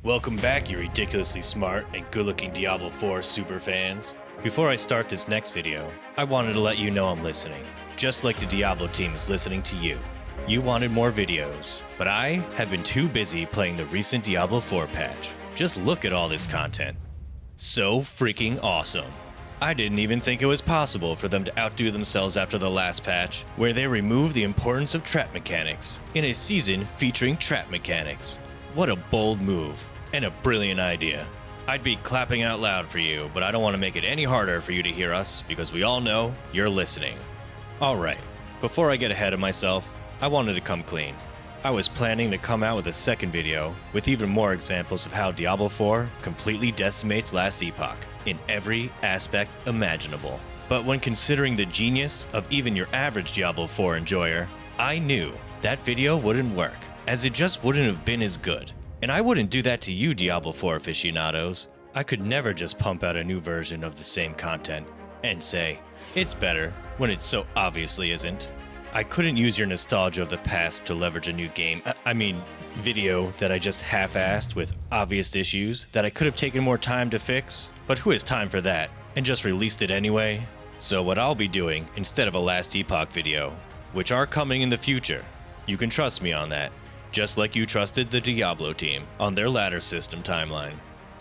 Welcome back, you ridiculously smart and good-looking Diablo 4 superfans. Before I start this next video, I wanted to let you know I'm listening, just like the Diablo team is listening to you. You wanted more videos, but I have been too busy playing the recent Diablo 4 patch. Just look at all this content. So freaking awesome. I didn't even think it was possible for them to outdo themselves after the last patch, where they removed the importance of trap mechanics in a season featuring trap mechanics. What a bold move, and a brilliant idea. I'd be clapping out loud for you, but I don't want to make it any harder for you to hear us, because we all know you're listening. Alright, before I get ahead of myself, I wanted to come clean. I was planning to come out with a second video with even more examples of how Diablo 4 completely decimates Last Epoch in every aspect imaginable. But when considering the genius of even your average Diablo 4 enjoyer, I knew that video wouldn't work, as it just wouldn't have been as good. And I wouldn't do that to you Diablo 4 aficionados. I could never just pump out a new version of the same content and say, it's better, when it so obviously isn't. I couldn't use your nostalgia of the past to leverage a new game, video that I just half-assed with obvious issues that I could have taken more time to fix, but who has time for that, and just released it anyway? So what I'll be doing instead of a Last Epoch video, which are coming in the future, you can trust me on that, just like you trusted the Diablo team on their ladder system timeline.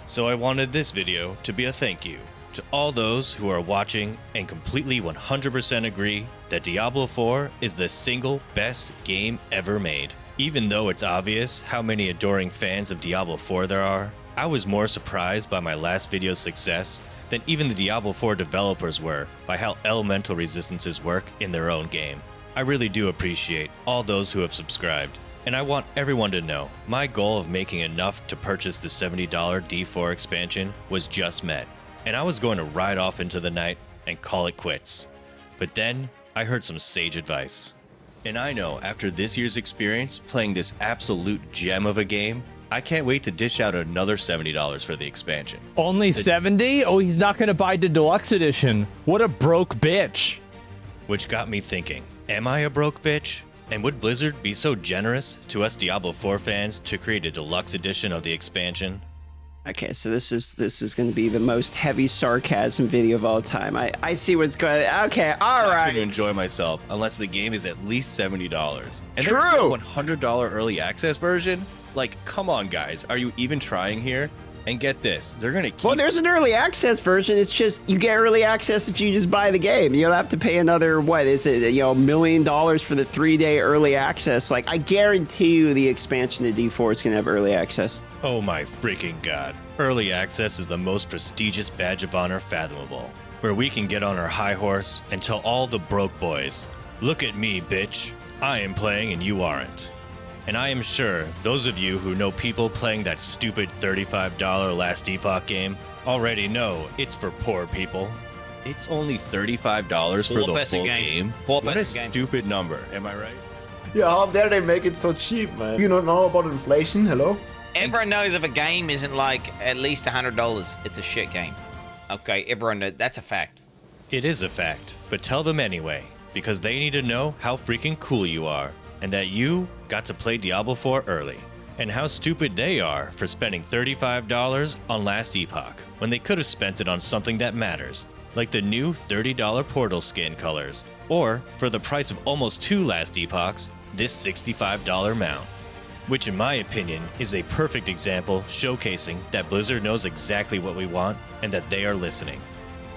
So I wanted this video to be a thank you to all those who are watching and completely 100% agree that Diablo 4 is the single best game ever made. Even though it's obvious how many adoring fans of Diablo 4 there are, I was more surprised by my last video's success than even the Diablo 4 developers were by how elemental resistances work in their own game. I really do appreciate all those who have subscribed, and I want everyone to know my goal of making enough to purchase the $70 D4 expansion was just met, and I was going to ride off into the night and call it quits. But then I heard some sage advice. And I know after this year's experience playing this absolute gem of a game, I can't wait to dish out another $70 for the expansion. Only 70? Oh, he's not going to buy the deluxe edition. What a broke bitch. Which got me thinking, am I a broke bitch? And would Blizzard be so generous to us Diablo 4 fans to create a deluxe edition of the expansion? Okay, so this is going to be the most heavy sarcasm video of all time. I see what's going on. Okay, all right. I'm not going to enjoy myself unless the game is at least $70. And True. there's no $100 early access version? Like, come on, guys. Are you even trying here? And get this, they're going to keep... Well, there's an early access version. It's just, you get early access if you just buy the game. You don't have to pay another, what is it, $1 million for the 3-day early access. Like, I guarantee you the expansion to D4 is going to have early access. Oh my freaking god. Early access is the most prestigious badge of honor fathomable, where we can get on our high horse and tell all the broke boys, look at me, bitch. I am playing and you aren't. And I am sure those of you who know people playing that stupid $35 Last Epoch game already know it's for poor people. It's only $35 for the full game. What a stupid number, am I right? Yeah, how dare they make it so cheap, man? You don't know about inflation? Hello? Everyone knows if a game isn't like at least $100, it's a shit game. Okay, everyone knows. That's a fact. It is a fact, but tell them anyway, because they need to know how freaking cool you are, and that you got to play Diablo 4 early, and how stupid they are for spending $35 on Last Epoch, when they could have spent it on something that matters, like the new $30 Portal skin colors, or for the price of almost 2 Last Epochs, this $65 mount. Which in my opinion is a perfect example showcasing that Blizzard knows exactly what we want and that they are listening.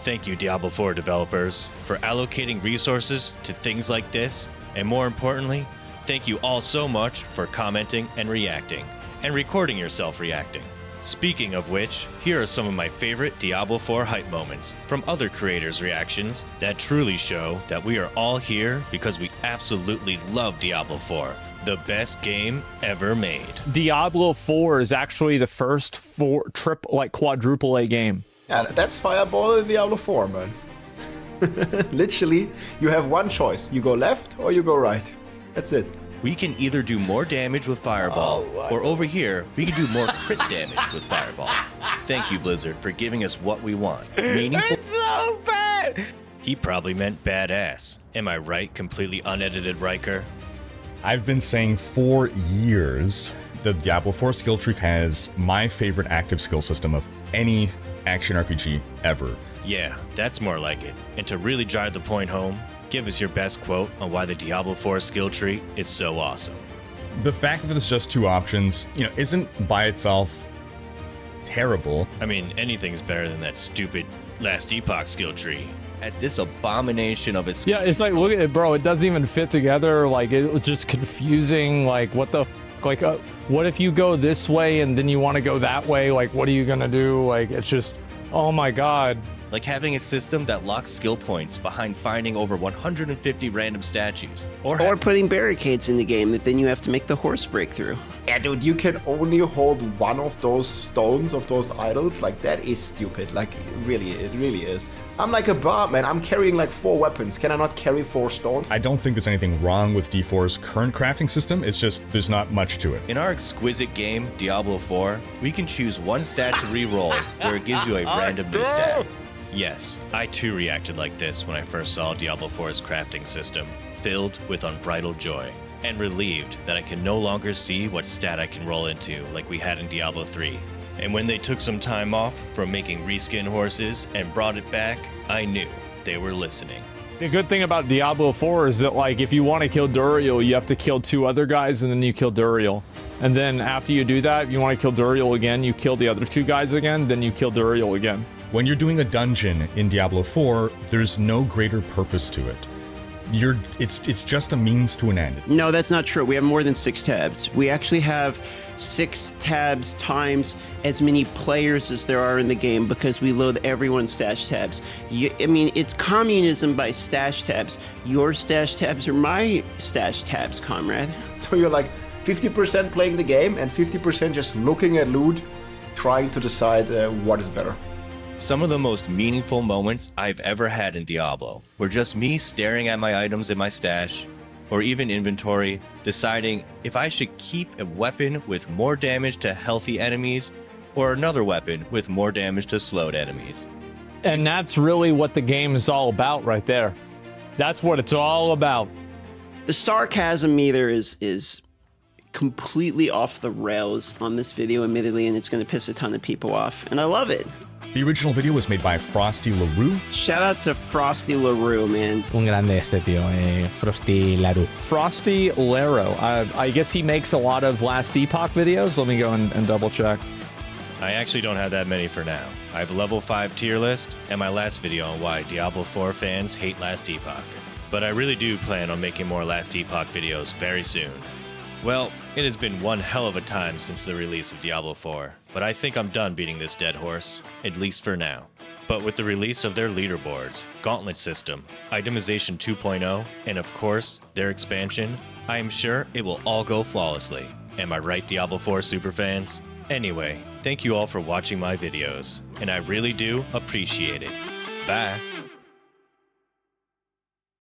Thank you Diablo 4 developers for allocating resources to things like this, and more importantly, thank you all so much for commenting and reacting, and recording yourself reacting. Speaking of which, here are some of my favorite Diablo 4 hype moments from other creators' reactions that truly show that we are all here because we absolutely love Diablo 4. The best game ever made. Diablo 4 is actually the first quadruple A game. Yeah, that's Fireball in Diablo 4, man. Literally, you have one choice. You go left or you go right. That's it. We can either do more damage with Fireball, or over here, we can do more crit damage with Fireball. Thank you, Blizzard, for giving us what we want. Meaningful. It's so bad! He probably meant badass. Am I right, completely unedited Riker? I've been saying for years The Diablo 4 skill tree has my favorite active skill system of any action RPG ever. Yeah, that's more like it. And to really drive the point home, give us your best quote on why the Diablo 4 skill tree is so awesome. The fact that it's just 2 options, isn't by itself terrible. I mean, anything's better than that stupid Last Epoch skill tree. At this abomination of a skill Yeah, it's like, look at it, bro. It doesn't even fit together. Like, it was just confusing. Like, what the like, what if you go this way and then you want to go that way? Like, what are you gonna do? Like, it's just, oh my god. Like having a system that locks skill points behind finding over 150 random statues. Or putting barricades in the game that then you have to make the horse break through. Yeah, dude, you can only hold one of those stones of those idols. Like, that is stupid. Like, it really is. I'm like a bard, man. I'm carrying like 4 weapons. Can I not carry 4 stones? I don't think there's anything wrong with D4's current crafting system. It's just there's not much to it. In our exquisite game, Diablo 4, we can choose one stat to re-roll where it gives you a random new stat. Yes, I too reacted like this when I first saw Diablo 4's crafting system, filled with unbridled joy, and relieved that I can no longer see what stat I can roll into like we had in Diablo 3. And when they took some time off from making reskin horses and brought it back, I knew they were listening. The good thing about Diablo 4 is that, like, if you want to kill Duriel, you have to kill 2 other guys and then you kill Duriel. And then after you do that, if you want to kill Duriel again, you kill the other 2 guys again, then you kill Duriel again. When you're doing a dungeon in Diablo 4, there's no greater purpose to it. It's just a means to an end. No, that's not true. We have more than 6 tabs. We actually have 6 tabs times as many players as there are in the game because we load everyone's stash tabs. It's communism by stash tabs. Your stash tabs are my stash tabs, comrade. So you're like 50% playing the game and 50% just looking at loot, trying to decide what is better. Some of the most meaningful moments I've ever had in Diablo were just me staring at my items in my stash, or even inventory, deciding if I should keep a weapon with more damage to healthy enemies, or another weapon with more damage to slowed enemies. And that's really what the game is all about right there. That's what it's all about. The sarcasm meter is completely off the rails on this video, admittedly, and it's going to piss a ton of people off, and I love it. The original video was made by Frostylaroo. Shout out to Frostylaroo, man. Un grande este tío, Frostylaroo. Frostylaroo. I guess he makes a lot of Last Epoch videos. Let me go and double check. I actually don't have that many for now. I have a level 5 tier list and my last video on why Diablo 4 fans hate Last Epoch. But I really do plan on making more Last Epoch videos very soon. Well, it has been one hell of a time since the release of Diablo 4, but I think I'm done beating this dead horse, at least for now. But with the release of their leaderboards, gauntlet system, itemization 2.0, and of course, their expansion, I am sure it will all go flawlessly. Am I right, Diablo 4 superfans? Anyway, thank you all for watching my videos, and I really do appreciate it. Bye!